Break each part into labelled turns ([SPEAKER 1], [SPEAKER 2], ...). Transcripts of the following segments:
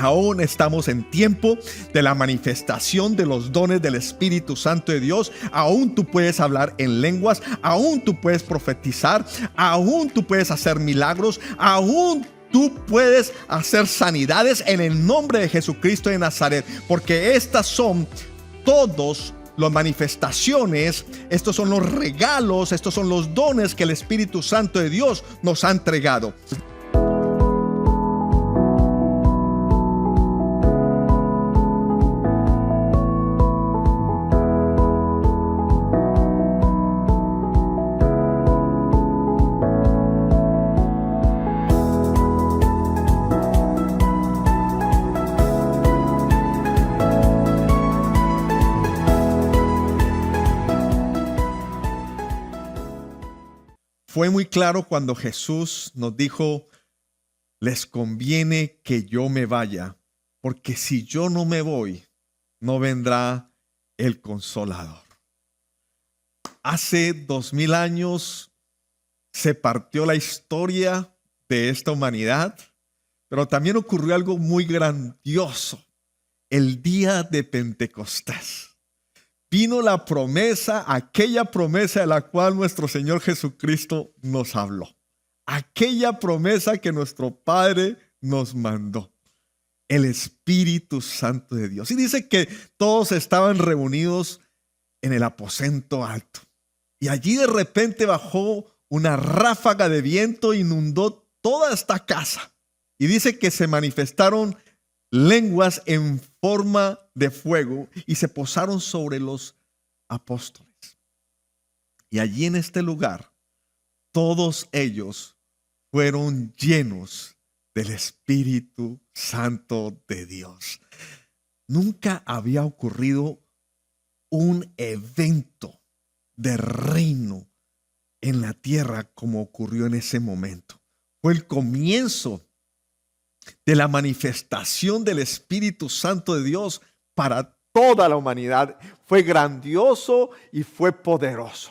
[SPEAKER 1] Aún estamos en tiempo de la manifestación de los dones del Espíritu Santo de Dios. Aún tú puedes hablar en lenguas, aún tú puedes profetizar, aún tú puedes hacer milagros, aún tú puedes hacer sanidades en el nombre de Jesucristo de Nazaret, porque estas son todos las manifestaciones, estos son los regalos, estos son los dones que el Espíritu Santo de Dios nos ha entregado. Fue muy claro cuando Jesús nos dijo: les conviene que yo me vaya, porque si yo no me voy, no vendrá el Consolador. Hace 2000 años se partió la historia de esta humanidad, pero también ocurrió algo muy grandioso. El día de Pentecostés vino la promesa, aquella promesa de la cual nuestro Señor Jesucristo nos habló. Aquella promesa que nuestro Padre nos mandó. El Espíritu Santo de Dios. Y dice que todos estaban reunidos en el aposento alto. Y allí de repente bajó una ráfaga de viento e inundó toda esta casa. Y dice que se manifestaron lenguas en forma de fuego y se posaron sobre los apóstoles. Y allí en este lugar, todos ellos fueron llenos del Espíritu Santo de Dios. Nunca había ocurrido un evento de reino en la tierra como ocurrió en ese momento. Fue el comienzo de la manifestación del Espíritu Santo de Dios para toda la humanidad. Fue grandioso y fue poderoso.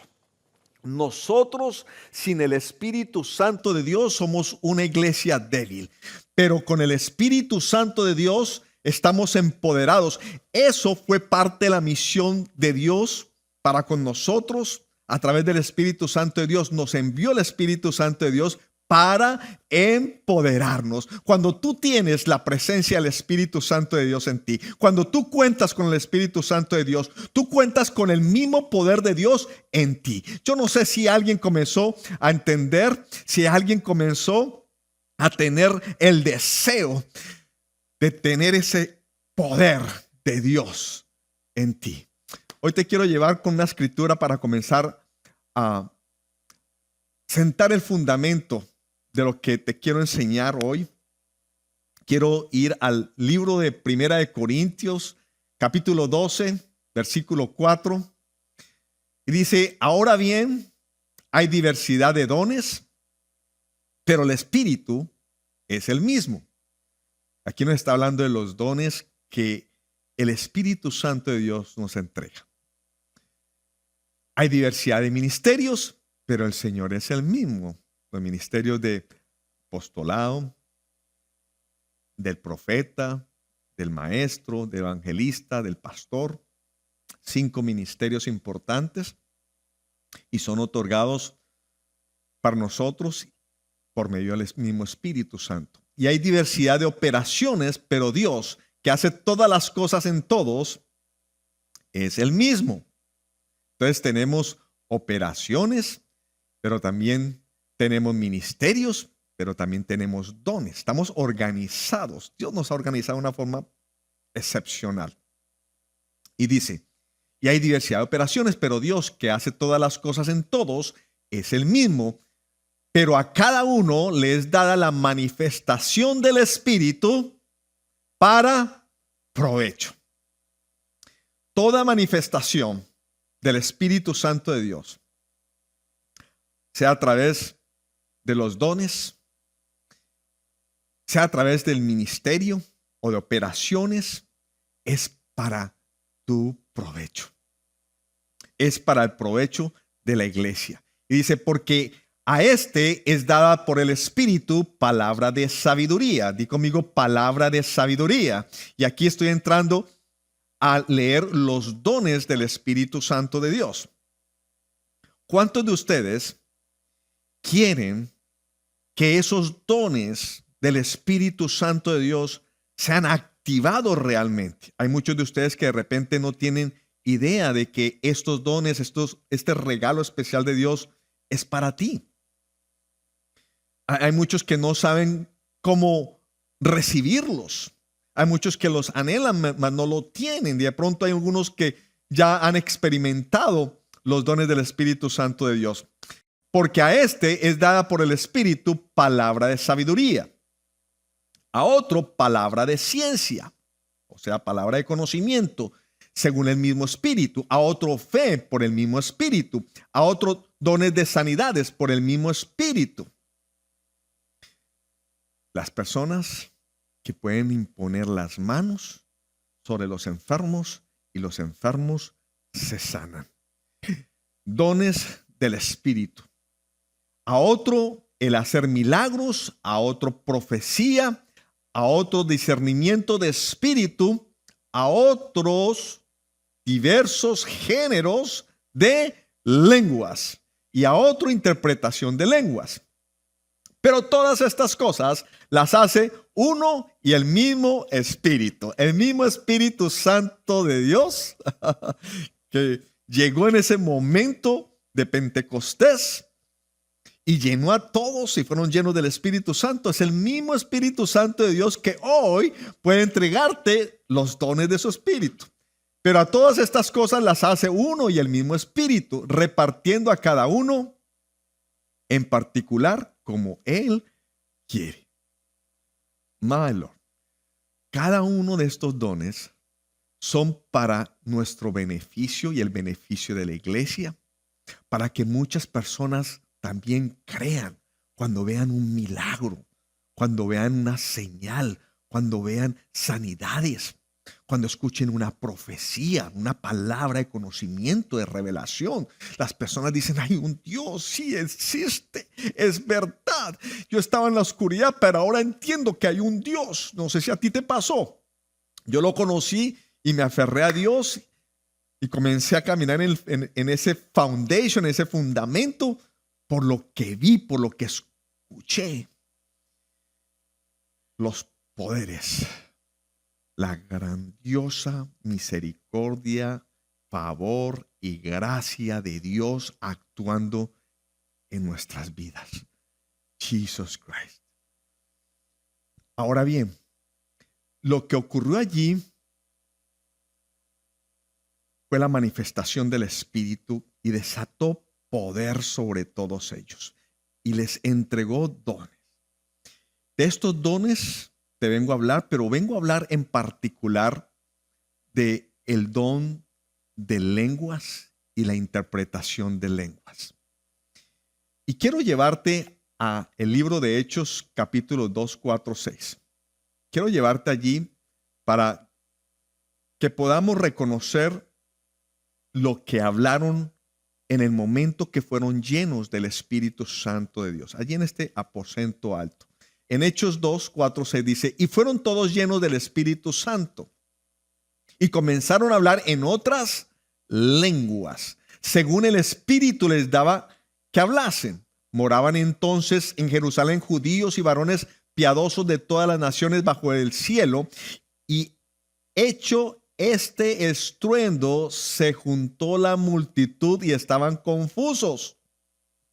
[SPEAKER 1] Nosotros, sin el Espíritu Santo de Dios, somos una iglesia débil, pero con el Espíritu Santo de Dios estamos empoderados. Eso fue parte de la misión de Dios para con nosotros. A través del Espíritu Santo de Dios nos envió el Espíritu Santo de Dios para empoderarnos. Cuando tú tienes la presencia del Espíritu Santo de Dios en ti, cuando tú cuentas con el Espíritu Santo de Dios, tú cuentas con el mismo poder de Dios en ti. Yo no sé si alguien comenzó a entender, si alguien comenzó a tener el deseo de tener ese poder de Dios en ti. Hoy te quiero llevar con una escritura para comenzar a sentar el fundamento de lo que te quiero enseñar hoy. Quiero ir al libro de Primera de Corintios, capítulo 12, versículo 4. Y dice: ahora bien, hay diversidad de dones, pero el Espíritu es el mismo. Aquí nos está hablando de los dones que el Espíritu Santo de Dios nos entrega. Hay diversidad de ministerios, pero el Señor es el mismo. Los ministerios de apostolado, del profeta, del maestro, del evangelista, del pastor. 5 ministerios importantes y son otorgados para nosotros por medio del mismo Espíritu Santo. Y hay diversidad de operaciones, pero Dios, que hace todas las cosas en todos, es el mismo. Entonces tenemos operaciones, pero también tenemos ministerios, pero también tenemos dones. Estamos organizados. Dios nos ha organizado de una forma excepcional. Y dice: y hay diversidad de operaciones, pero Dios, que hace todas las cosas en todos, es el mismo. Pero a cada uno le es dada la manifestación del Espíritu para provecho. Toda manifestación del Espíritu Santo de Dios, sea a través de los dones, sea a través del ministerio o de operaciones, es para tu provecho. Es para el provecho de la iglesia. Y dice: porque A este es dada por el Espíritu palabra de sabiduría. Di conmigo palabra de sabiduría. Y aquí estoy entrando a leer los dones del Espíritu Santo de Dios. ¿Cuántos de ustedes quieren que esos dones del Espíritu Santo de Dios sean activados realmente? Hay muchos de ustedes que de repente no tienen idea de que estos dones, este regalo especial de Dios es para ti. Hay muchos que no saben cómo recibirlos. Hay muchos que los anhelan, mas no lo tienen. De pronto hay algunos que ya han experimentado los dones del Espíritu Santo de Dios. Porque a este es dada por el Espíritu palabra de sabiduría. A otro palabra de ciencia, o sea, palabra de conocimiento, según el mismo Espíritu. A otro fe por el mismo Espíritu. A otro dones de sanidades por el mismo Espíritu. Las personas que pueden imponer las manos sobre los enfermos y los enfermos se sanan. Dones del Espíritu. A otro el hacer milagros, a otro profecía, a otro discernimiento de espíritu, a otros diversos géneros de lenguas y a otro interpretación de lenguas. Pero todas estas cosas las hace uno y el mismo Espíritu Santo de Dios, que llegó en ese momento de Pentecostés y llenó a todos y fueron llenos del Espíritu Santo. Es el mismo Espíritu Santo de Dios que hoy puede entregarte los dones de su Espíritu. Pero a todas estas cosas las hace uno y el mismo Espíritu, repartiendo a cada uno en particular como Él quiere. My Lord, cada uno de estos dones son para nuestro beneficio y el beneficio de la iglesia, para que muchas personas también crean cuando vean un milagro, cuando vean una señal, cuando vean sanidades, cuando escuchen una profecía, una palabra de conocimiento, de revelación. Las personas dicen, hay un Dios, sí existe, es verdad. Yo estaba en la oscuridad, pero ahora entiendo que hay un Dios. No sé si a ti te pasó. Yo lo conocí y me aferré a Dios y comencé a caminar en ese foundation, en ese fundamento, por lo que vi, por lo que escuché. Los poderes, la grandiosa misericordia, favor y gracia de Dios actuando en nuestras vidas. Jesus Christ. Ahora bien, lo que ocurrió allí fue la manifestación del Espíritu y desató poder sobre todos ellos y les entregó dones. De estos dones te vengo a hablar, pero vengo a hablar en particular de el don de lenguas y la interpretación de lenguas. Y quiero llevarte a el libro de Hechos, capítulo 2, 4, 6. Quiero llevarte allí para que podamos reconocer lo que hablaron en el momento que fueron llenos del Espíritu Santo de Dios, allí en este aposento alto. En Hechos 2, 4, 6 dice, y fueron todos llenos del Espíritu Santo y comenzaron a hablar en otras lenguas, según el Espíritu les daba que hablasen. Moraban entonces en Jerusalén judíos y varones piadosos de todas las naciones bajo el cielo, y hecho este estruendo, se juntó la multitud y estaban confusos.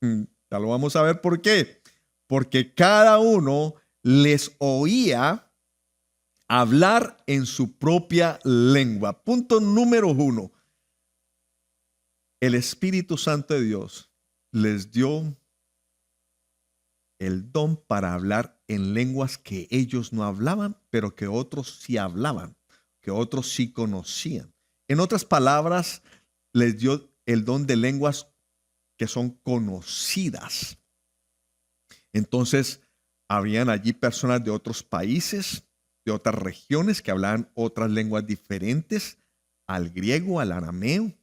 [SPEAKER 1] Ya lo vamos a ver por qué. Porque cada uno les oía hablar en su propia lengua. Punto número 1. El Espíritu Santo de Dios les dio el don para hablar en lenguas que ellos no hablaban, pero que otros sí hablaban, que otros sí conocían. En otras palabras, les dio el don de lenguas que son conocidas. Entonces, habrían allí personas de otros países, de otras regiones que hablaban otras lenguas diferentes al griego, al arameo.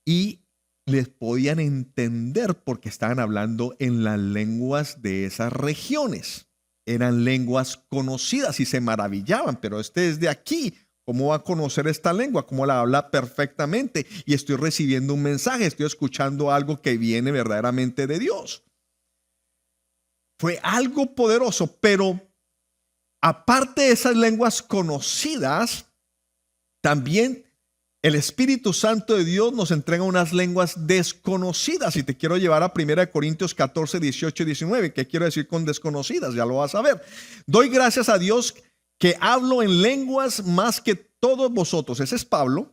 [SPEAKER 1] Y les podían entender porque estaban hablando en las lenguas de esas regiones. Eran lenguas conocidas y se maravillaban, pero este es de aquí. ¿Cómo va a conocer esta lengua? ¿Cómo la habla perfectamente? Y estoy recibiendo un mensaje, estoy escuchando algo que viene verdaderamente de Dios. Fue algo poderoso, pero aparte de esas lenguas conocidas, también el Espíritu Santo de Dios nos entrega unas lenguas desconocidas. Y te quiero llevar a 1 Corintios 14, 18 y 19. ¿Qué quiero decir con desconocidas? Ya lo vas a ver. Doy gracias a Dios que hablo en lenguas más que todos vosotros. Ese es Pablo.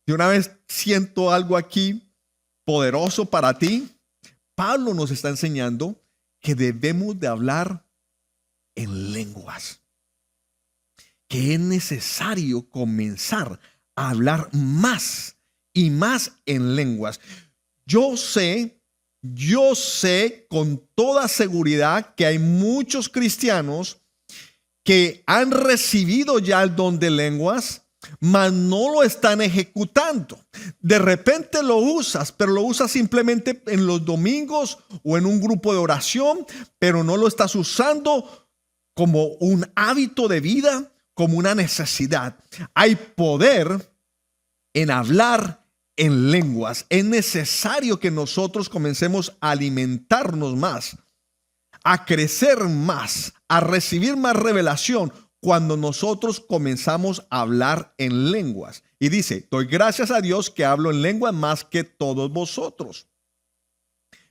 [SPEAKER 1] De una vez siento algo aquí poderoso para ti. Pablo nos está enseñando que debemos de hablar en lenguas. Que es necesario comenzar a hablar más y más en lenguas. Yo sé con toda seguridad que hay muchos cristianos que han recibido ya el don de lenguas, mas no lo están ejecutando. De repente lo usas, pero lo usas simplemente en los domingos o en un grupo de oración, pero no lo estás usando como un hábito de vida, como una necesidad. Hay poder en hablar en lenguas. Es necesario que nosotros comencemos a alimentarnos más, a crecer más, a recibir más revelación cuando nosotros comenzamos a hablar en lenguas. Y dice, doy gracias a Dios que hablo en lenguas más que todos vosotros.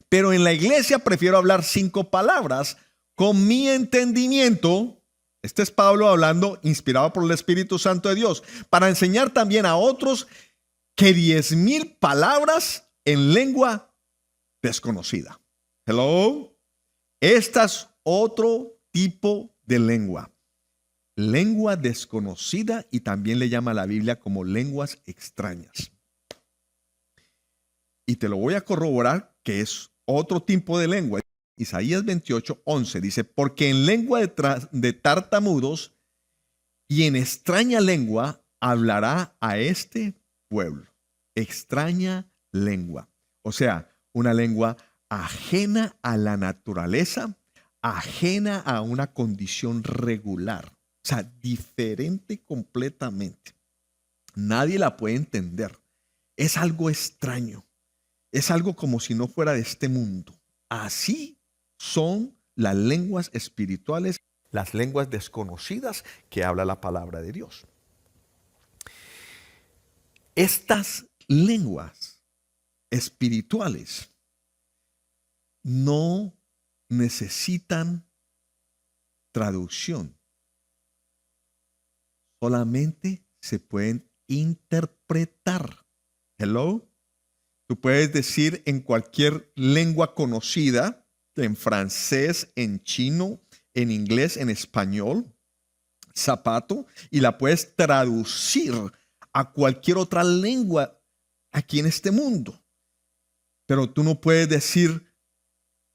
[SPEAKER 1] Pero en la iglesia prefiero hablar 5 palabras con mi entendimiento. Este es Pablo hablando, inspirado por el Espíritu Santo de Dios, para enseñar también a otros que 10,000 palabras en lengua desconocida. Hello. Esta es otro tipo de lengua. Lengua desconocida, y también le llama la Biblia como lenguas extrañas. Y te lo voy a corroborar que es otro tipo de lengua. Isaías 28, 11 dice, porque en lengua de tartamudos y en extraña lengua hablará a este pueblo. Extraña lengua. O sea, una lengua ajena a la naturaleza, ajena a una condición regular. O sea, diferente completamente. Nadie la puede entender. Es algo extraño. Es algo como si no fuera de este mundo. Así son las lenguas espirituales, las lenguas desconocidas que habla la palabra de Dios. Estas lenguas espirituales no necesitan traducción. Solamente se pueden interpretar. Hello. Tú puedes decir en cualquier lengua conocida, en francés, en chino, en inglés, en español, zapato, y la puedes traducir a cualquier otra lengua aquí en este mundo. Pero tú no puedes decir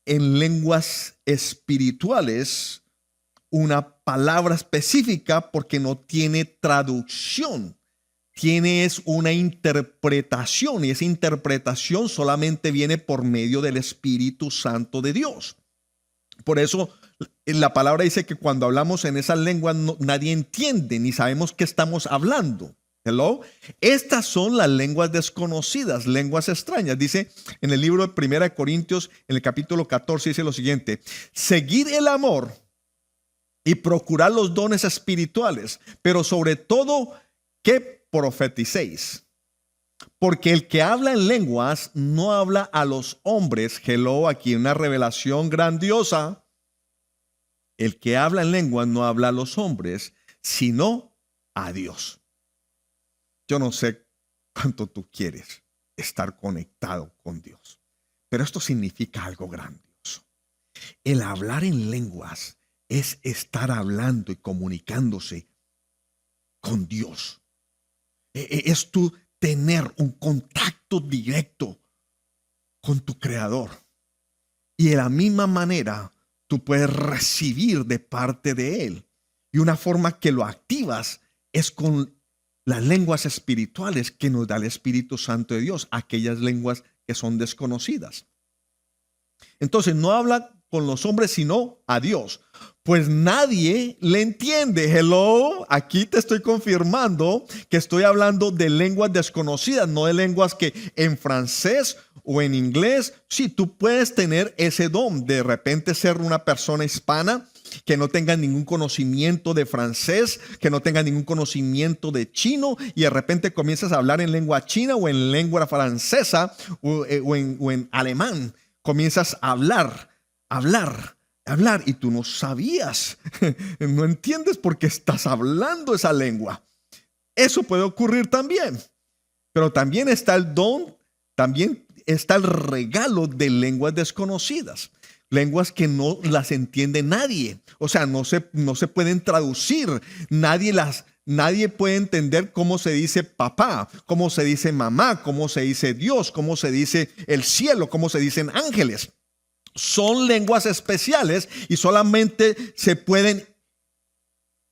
[SPEAKER 1] en lenguas espirituales una palabra específica porque no tiene traducción. Tienes una interpretación, y esa interpretación solamente viene por medio del Espíritu Santo de Dios. Por eso la palabra dice que cuando hablamos en esa lengua nadie entiende ni sabemos qué estamos hablando. Hello. Estas son las lenguas desconocidas, lenguas extrañas. Dice en el libro de 1 Corintios, en el capítulo 14, dice lo siguiente: seguid el amor y procurad los dones espirituales, pero sobre todo que profeticéis. Porque el que habla en lenguas no habla a los hombres. Hello, aquí una revelación grandiosa. El que habla en lenguas no habla a los hombres, sino a Dios. Yo no sé cuánto tú quieres estar conectado con Dios, pero esto significa algo grandioso. El hablar en lenguas es estar hablando y comunicándose con Dios. Es tú tener un contacto directo con tu Creador. Y de la misma manera, tú puedes recibir de parte de Él. Y una forma que lo activas es con las lenguas espirituales que nos da el Espíritu Santo de Dios, aquellas lenguas que son desconocidas. Entonces no habla con los hombres sino a Dios, pues nadie le entiende. Hello, aquí te estoy confirmando que estoy hablando de lenguas desconocidas, no de lenguas que en francés o en inglés. Sí, tú puedes tener ese don de repente ser una persona hispana que no tenga ningún conocimiento de francés, que no tenga ningún conocimiento de chino, y de repente comienzas a hablar en lengua china o en lengua francesa o en alemán. Comienzas a hablar, y tú no sabías, no entiendes por qué estás hablando esa lengua. Eso puede ocurrir también, pero también está el don, también está el regalo de lenguas desconocidas. Lenguas que no las entiende nadie. O sea, no se pueden traducir. Nadie puede entender cómo se dice papá, cómo se dice mamá, cómo se dice Dios, cómo se dice el cielo, cómo se dicen ángeles. Son lenguas especiales y solamente se pueden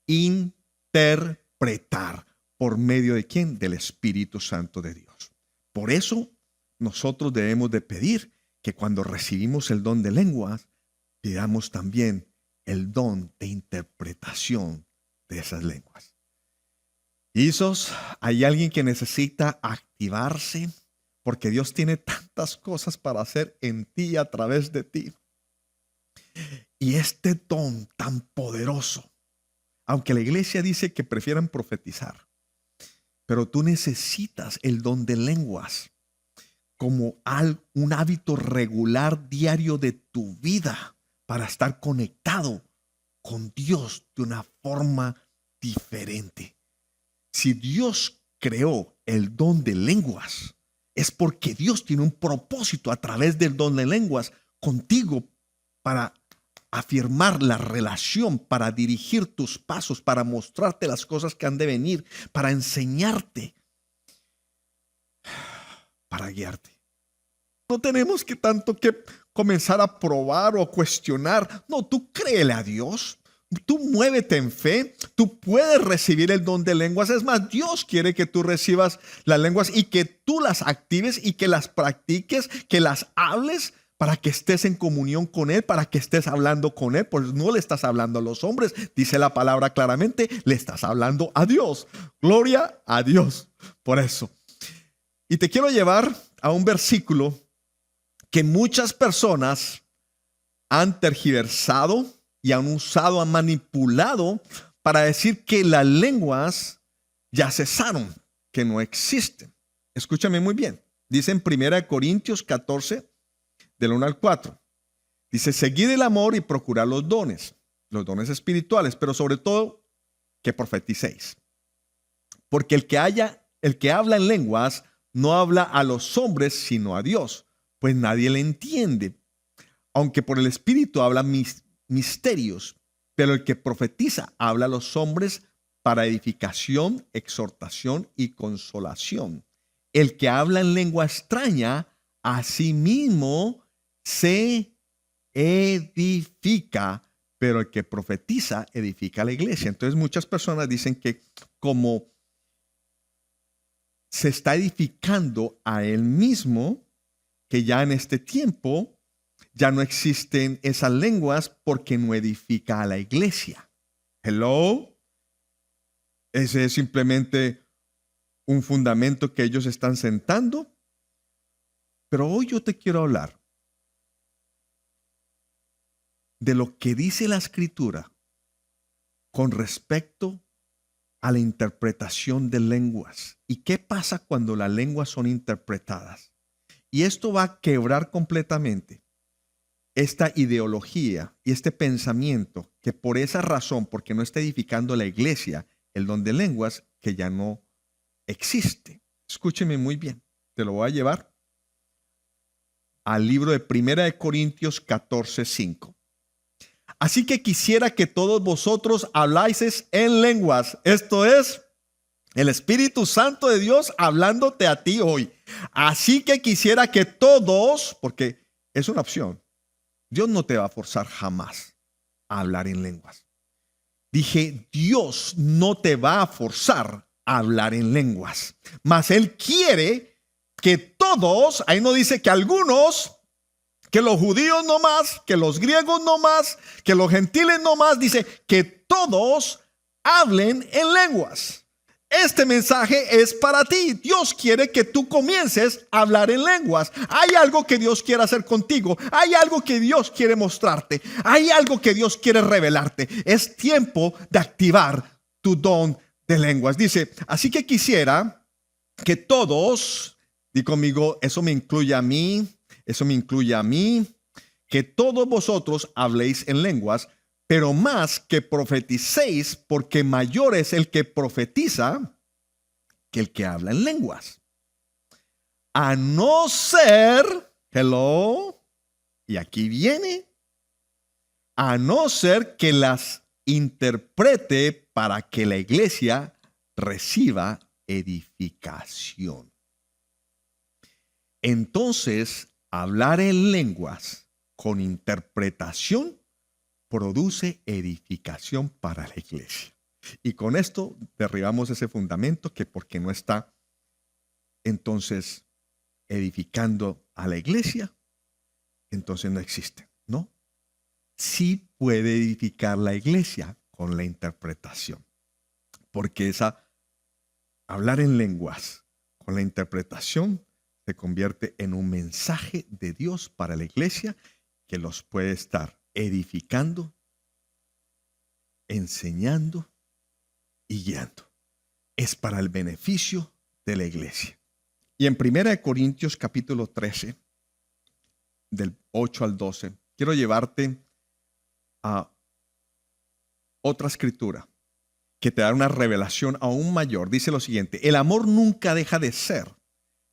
[SPEAKER 1] interpretar. ¿Por medio de quién? Del Espíritu Santo de Dios. Por eso nosotros debemos de pedir que cuando recibimos el don de lenguas, pidamos también el don de interpretación de esas lenguas. Isos, hay alguien que necesita activarse porque Dios tiene tantas cosas para hacer en ti y a través de ti. Y este don tan poderoso, aunque la iglesia dice que prefieran profetizar, pero tú necesitas el don de lenguas como un hábito regular diario de tu vida para estar conectado con Dios de una forma diferente. Si Dios creó el don de lenguas, es porque Dios tiene un propósito a través del don de lenguas contigo para afirmar la relación, para dirigir tus pasos, para mostrarte las cosas que han de venir, para enseñarte, para guiarte. No tenemos que comenzar a probar o cuestionar. No, tú créele a Dios. Tú muévete en fe. Tú puedes recibir el don de lenguas. Es más, Dios quiere que tú recibas las lenguas y que tú las actives y que las practiques, que las hables para que estés en comunión con Él, para que estés hablando con Él. Pues no le estás hablando a los hombres. Dice la palabra claramente, le estás hablando a Dios. Gloria a Dios por eso. Y te quiero llevar a un versículo que muchas personas han tergiversado y han usado, han manipulado para decir que las lenguas ya cesaron, que no existen. Escúchame muy bien. Dice en 1 Corintios 14, del 1 al 4. Dice, seguid el amor y procurad los dones espirituales, pero sobre todo que profeticéis. Porque el que habla en lenguas no habla a los hombres, sino a Dios, pues nadie le entiende. Aunque por el Espíritu habla misterios, pero el que profetiza habla a los hombres para edificación, exhortación y consolación. El que habla en lengua extraña, a sí mismo se edifica, pero el que profetiza edifica a la iglesia. Entonces muchas personas dicen que como se está edificando a él mismo, que ya en este tiempo ya no existen esas lenguas porque no edifica a la iglesia. Hello. Ese es simplemente un fundamento que ellos están sentando. Pero hoy yo te quiero hablar de lo que dice la Escritura con respecto a la interpretación de lenguas. ¿Y qué pasa cuando las lenguas son interpretadas? Y esto va a quebrar completamente esta ideología y este pensamiento que por esa razón, porque no está edificando la iglesia, el don de lenguas, que ya no existe. Escúcheme muy bien, te lo voy a llevar al libro de 1 Corintios 14:5. Así que quisiera que todos vosotros habláis en lenguas. Esto es el Espíritu Santo de Dios hablándote a ti hoy. Así que quisiera que todos, porque es una opción, Dios no te va a forzar jamás a hablar en lenguas. Dije, Dios no te va a forzar a hablar en lenguas, mas Él quiere que todos, ahí no dice que algunos, que los judíos no más, que los griegos no más, que los gentiles no más, dice que todos hablen en lenguas. Este mensaje es para ti. Dios quiere que tú comiences a hablar en lenguas. Hay algo que Dios quiere hacer contigo. Hay algo que Dios quiere mostrarte. Hay algo que Dios quiere revelarte. Es tiempo de activar tu don de lenguas. Dice, así que quisiera que todos, di conmigo, eso me incluye a mí, que todos vosotros habléis en lenguas, pero más que profeticéis, porque mayor es el que profetiza que el que habla en lenguas. A no ser, y aquí viene, a no ser que las interprete para que la iglesia reciba edificación. Entonces, hablar en lenguas con interpretación produce edificación para la iglesia. Y con esto derribamos ese fundamento que porque no está entonces edificando a la iglesia, entonces no existe. No, sí puede edificar la iglesia con la interpretación. Porque hablar en lenguas con la interpretación se convierte en un mensaje de Dios para la iglesia que los puede estar edificando, enseñando y guiando. Es para el beneficio de la iglesia. Y en 1 Corintios capítulo 13, del 8 al 12, quiero llevarte a otra escritura que te da una revelación aún mayor. Dice lo siguiente: el amor nunca deja de ser,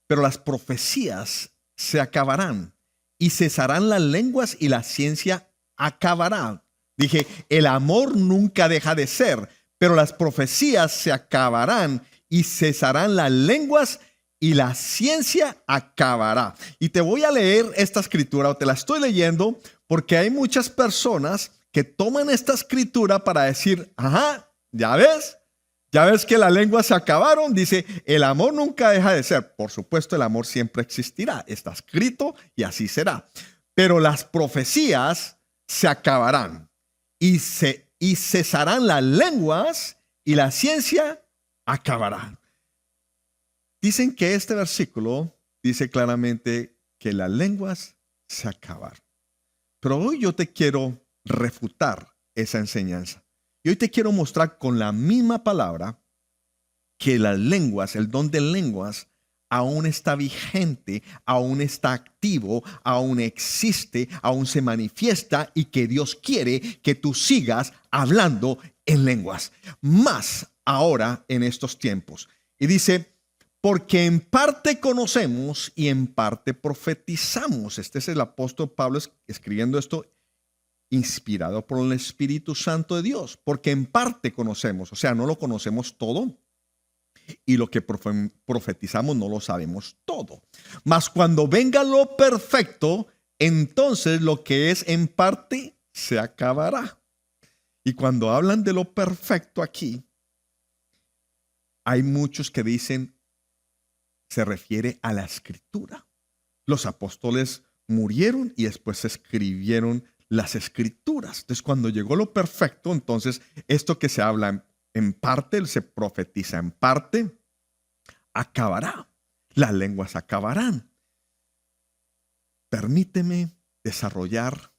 [SPEAKER 1] pero las profecías se acabarán y cesarán las lenguas y la ciencia acabará. Dije, el amor nunca deja de ser, pero las profecías se acabarán y cesarán las lenguas y la ciencia acabará. Y te voy a leer esta escritura, o te la estoy leyendo, porque hay muchas personas que toman esta escritura para decir, ajá, ya ves que las lenguas se acabaron. Dice, el amor nunca deja de ser. Por supuesto, el amor siempre existirá. Está escrito y así será. Pero las profecías se acabarán y cesarán las lenguas y la ciencia acabará. Dicen que este versículo dice claramente que las lenguas se acabaron. Pero hoy yo te quiero refutar esa enseñanza. Y hoy te quiero mostrar con la misma palabra que las lenguas, el don de lenguas, aún está vigente, aún está activo, aún existe, aún se manifiesta y que Dios quiere que tú sigas hablando en lenguas. Más ahora en estos tiempos. Y dice, porque en parte conocemos y en parte profetizamos. Este es el apóstol Pablo escribiendo esto, inspirado por el Espíritu Santo de Dios, porque en parte conocemos, o sea, no lo conocemos todo, y lo que profetizamos no lo sabemos todo. Mas cuando venga lo perfecto, entonces lo que es en parte se acabará. Y cuando hablan de lo perfecto aquí, hay muchos que dicen, se refiere a la escritura. Los apóstoles murieron y después se escribieron las escrituras. Entonces, cuando llegó lo perfecto, entonces esto que se habla en parte, se profetiza en parte, acabará. Las lenguas acabarán. Permíteme desarrollar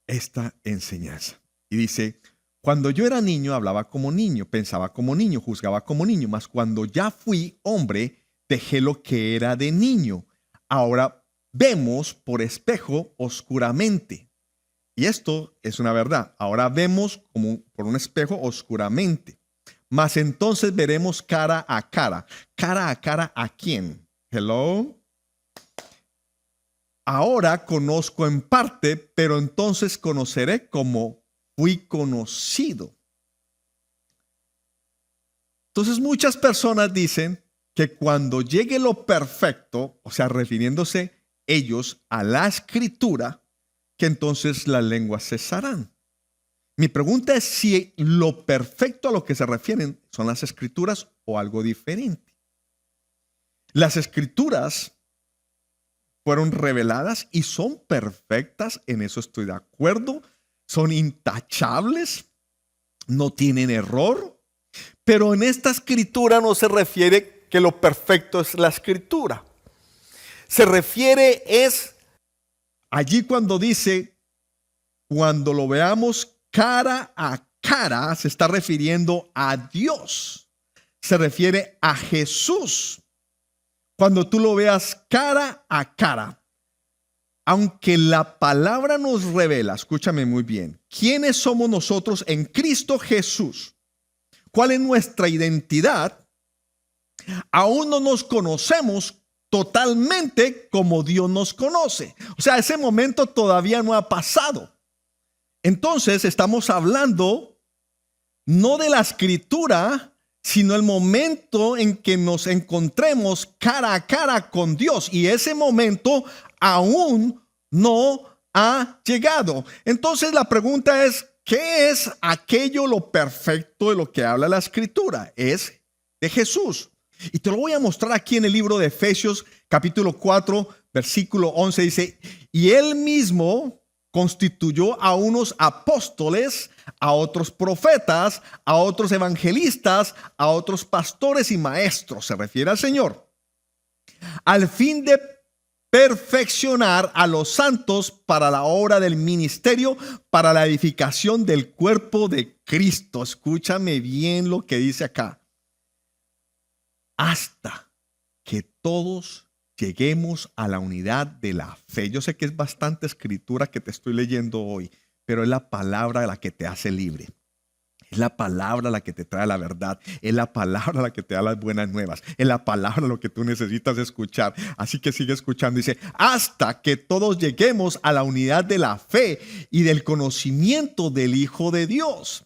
[SPEAKER 1] esta enseñanza. Y dice, cuando yo era niño, hablaba como niño, pensaba como niño, juzgaba como niño, mas cuando ya fui hombre, dejé lo que era de niño. Ahora vemos por espejo oscuramente. Y esto es una verdad. Ahora vemos como por un espejo oscuramente. Mas entonces veremos cara a cara. ¿Cara a cara a quién? Hello. Ahora conozco en parte, pero entonces conoceré como fui conocido. Entonces muchas personas dicen que cuando llegue lo perfecto, o sea, refiriéndose ellos a la escritura, que entonces las lenguas cesarán. Mi pregunta es si lo perfecto a lo que se refieren son las escrituras o algo diferente. Las escrituras fueron reveladas y son perfectas, en eso estoy de acuerdo, son intachables, no tienen error, pero en esta escritura no se refiere que lo perfecto es la escritura. Se refiere es allí cuando dice, cuando lo veamos cara a cara, se está refiriendo a Dios, se refiere a Jesús. Cuando tú lo veas cara a cara, aunque la palabra nos revela, escúchame muy bien, quiénes somos nosotros en Cristo Jesús, cuál es nuestra identidad, aún no nos conocemos totalmente como Dios nos conoce. O sea, ese momento todavía no ha pasado. Entonces estamos hablando no de la escritura, sino el momento en que nos encontremos cara a cara con Dios. Y ese momento aún no ha llegado. Entonces la pregunta es, ¿qué es aquello lo perfecto de lo que habla la escritura? Es de Jesús. Y te lo voy a mostrar aquí en el libro de Efesios, capítulo 4, versículo 11. Dice, y él mismo constituyó a unos apóstoles, a otros profetas, a otros evangelistas, a otros pastores y maestros. Se refiere al Señor. Al fin de perfeccionar a los santos para la obra del ministerio, para la edificación del cuerpo de Cristo. Escúchame bien lo que dice acá. Hasta que todos lleguemos a la unidad de la fe. Yo sé que es bastante escritura que te estoy leyendo hoy, pero es la palabra la que te hace libre. Es la palabra la que te trae la verdad. Es la palabra la que te da las buenas nuevas. Es la palabra lo que tú necesitas escuchar. Así que sigue escuchando. Dice, hasta que todos lleguemos a la unidad de la fe y del conocimiento del Hijo de Dios.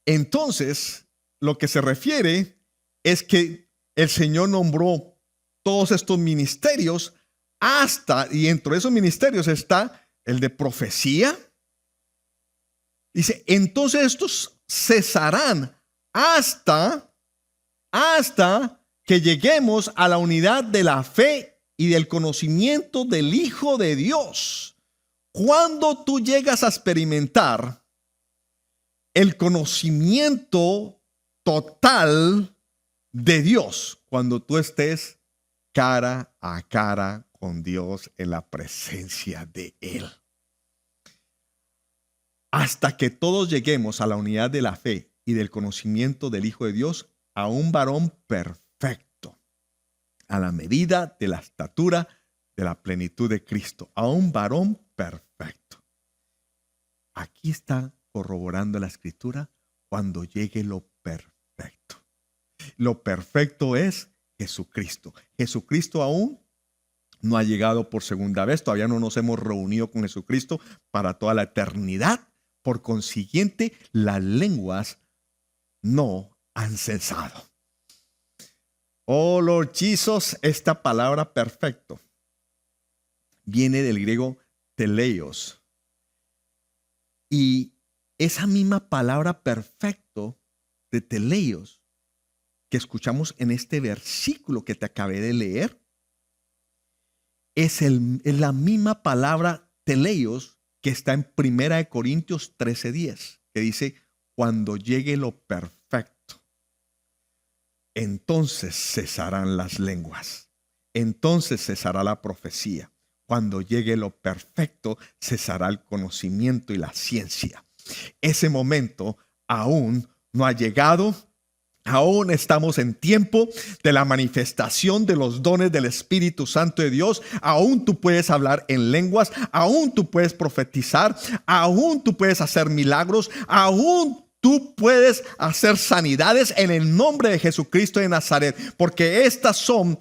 [SPEAKER 1] Entonces, lo que se refiere es que el Señor nombró todos estos ministerios hasta, y dentro de esos ministerios está el de profecía. Dice, entonces estos cesarán hasta que lleguemos a la unidad de la fe y del conocimiento del Hijo de Dios. Cuando tú llegas a experimentar el conocimiento total de Dios, cuando tú estés cara a cara con Dios en la presencia de Él. Hasta que todos lleguemos a la unidad de la fe y del conocimiento del Hijo de Dios, a un varón perfecto, a la medida de la estatura de la plenitud de Cristo, a un varón perfecto. Aquí está corroborando la Escritura cuando llegue lo perfecto. Lo perfecto es Jesucristo. Jesucristo aún no ha llegado por segunda vez. Todavía no nos hemos reunido con Jesucristo para toda la eternidad. Por consiguiente, las lenguas no han cesado. Oh Lord Jesus, esta palabra perfecto viene del griego teleios. Y esa misma palabra perfecto de teleios que escuchamos en este versículo que te acabé de leer, es la misma palabra teleios que está en 1 Corintios 13:10, que dice, cuando llegue lo perfecto, entonces cesarán las lenguas, entonces cesará la profecía. Cuando llegue lo perfecto, cesará el conocimiento y la ciencia. Ese momento aún no ha llegado. Aún estamos en tiempo de la manifestación de los dones del Espíritu Santo de Dios. Aún tú puedes hablar en lenguas, aún tú puedes profetizar, aún tú puedes hacer milagros, aún tú puedes hacer sanidades en el nombre de Jesucristo de Nazaret, porque estas son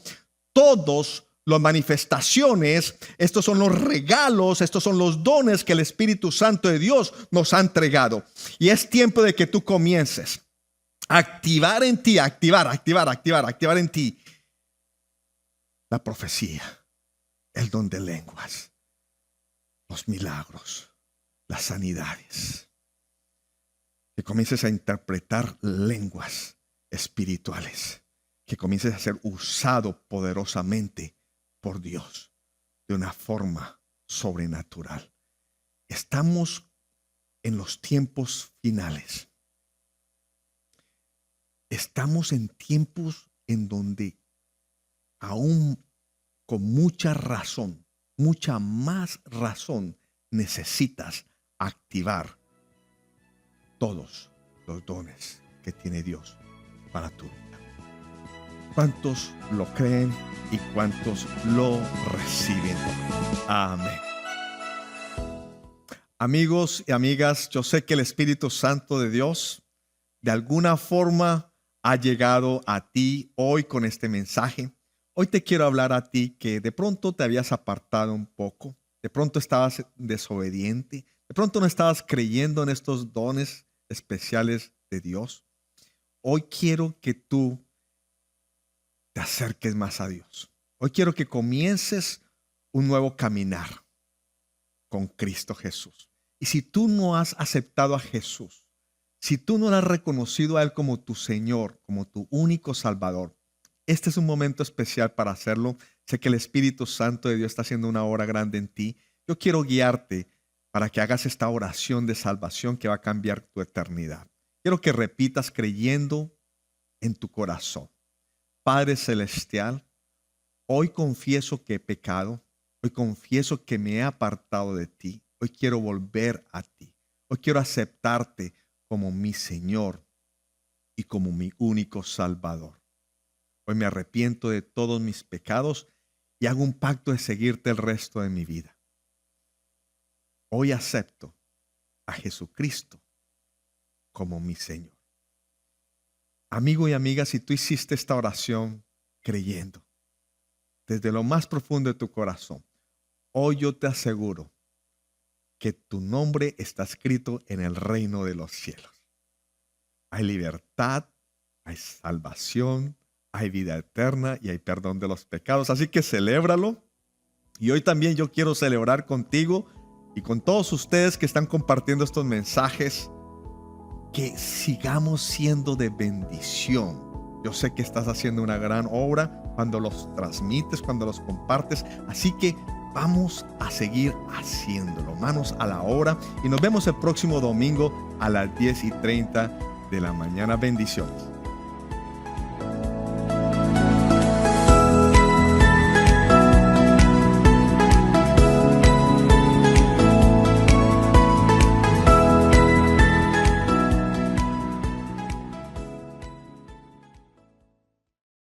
[SPEAKER 1] todos las manifestaciones, estos son los regalos, estos son los dones que el Espíritu Santo de Dios nos ha entregado. Y es tiempo de que tú comiences activar en ti, activar en ti la profecía, el don de lenguas, los milagros, las sanidades. Que comiences a interpretar lenguas espirituales, que comiences a ser usado poderosamente por Dios de una forma sobrenatural. Estamos en los tiempos finales. Estamos en tiempos en donde aún con mucha razón, mucha más razón, necesitas activar todos los dones que tiene Dios para tu vida. ¿Cuántos lo creen y cuántos lo reciben? Amén. Amigos y amigas, yo sé que el Espíritu Santo de Dios de alguna forma ha llegado a ti hoy con este mensaje. Hoy te quiero hablar a ti que de pronto te habías apartado un poco, de pronto estabas desobediente, de pronto no estabas creyendo en estos dones especiales de Dios. Hoy quiero que tú te acerques más a Dios. Hoy quiero que comiences un nuevo caminar con Cristo Jesús. Y si tú no has aceptado a Jesús, si tú no lo has reconocido a Él como tu Señor, como tu único Salvador, este es un momento especial para hacerlo. Sé que el Espíritu Santo de Dios está haciendo una obra grande en ti. Yo quiero guiarte para que hagas esta oración de salvación que va a cambiar tu eternidad. Quiero que repitas creyendo en tu corazón. Padre Celestial, hoy confieso que he pecado. Hoy confieso que me he apartado de ti. Hoy quiero volver a ti. Hoy quiero aceptarte como mi Señor y como mi único Salvador. Hoy me arrepiento de todos mis pecados y hago un pacto de seguirte el resto de mi vida. Hoy acepto a Jesucristo como mi Señor. Amigo y amiga, si tú hiciste esta oración creyendo desde lo más profundo de tu corazón, hoy yo te aseguro que tu nombre está escrito en el reino de los cielos. Hay libertad, hay salvación, hay vida eterna y hay perdón de los pecados. Así que celébralo. Y hoy también yo quiero celebrar contigo y con todos ustedes que están compartiendo estos mensajes, que sigamos siendo de bendición. Yo sé que estás haciendo una gran obra cuando los transmites, cuando los compartes. Así que vamos a seguir haciéndolo. Manos a la obra. Y nos vemos el próximo domingo a las 10:30 de la mañana. Bendiciones.